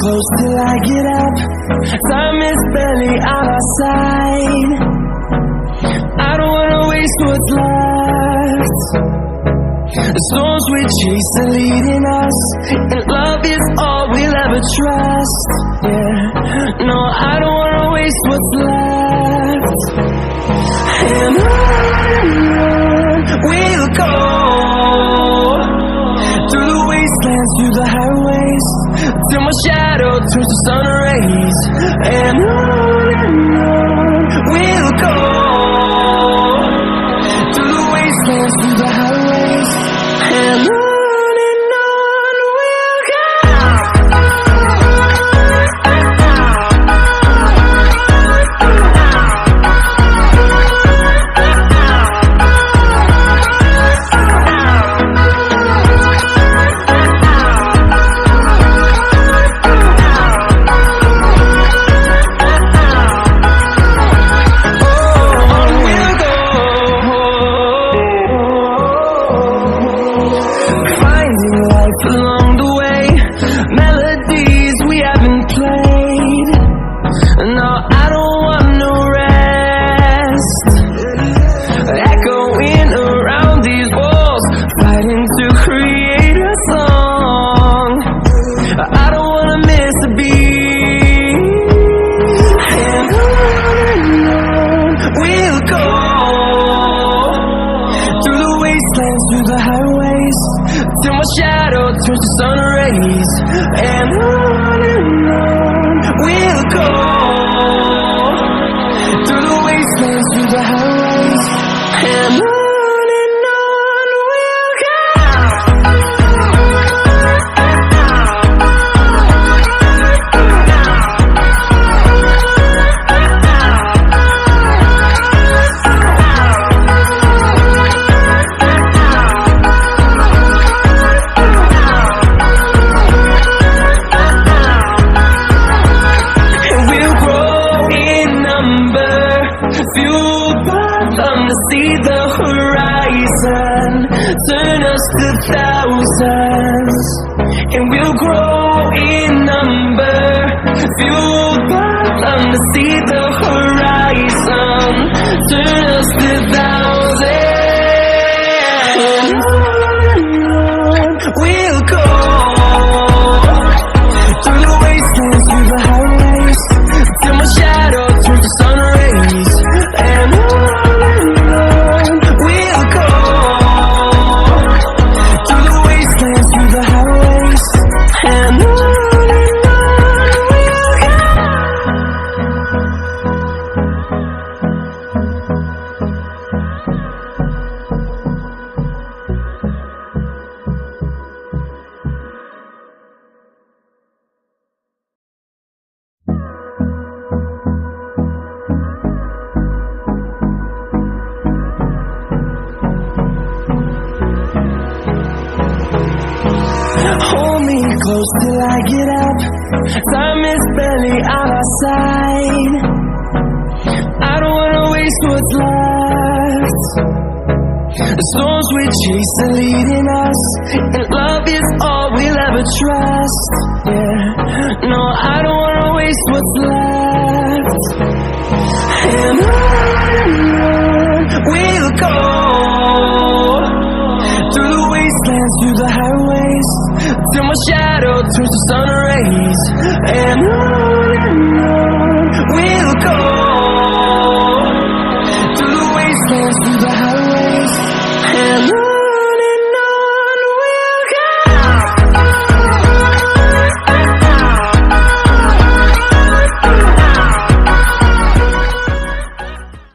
close till I get up. Time is barely on our side. I don't wanna waste what's left. The storms we chase are leading us, and love is all we'll ever trust. Yeah, no, I don't wanna waste what's left. And on we'll go, through the wastelands, through the highways, till my shadow turns to sun rays. And on we'll go, through the wastelands, through the highways, and on we'll go. Along the way, melodies we haven't played. No, I don't want no rest. Echoing around these walls, fighting to create a song. I don't wanna miss a beat. And on we'll go, through the wastelands, through the highways, till my shadow turns to sun rays. And on we'll go, through the wastelands, through the highways, and on we'll go. Fueled by them to see the horizon, turn us to thousands, and we'll grow in number. Fueled by them to see the horizon, turn us to thousands, and on we'll go, through the wastelands, through the highways, till my shadow turns to sun rays. And on we'll go, through the wastelands, through the highways, and on we'll go. Hold me close till I get up. Time is barely on our side. I don't wanna waste what's left. The storms we chase are leading us, and love is all we'll ever trust. Yeah, no, I don't wanna waste what's left. And on we'll go, through the wastelands, through the highways, till my shadow turns to sun rays. And on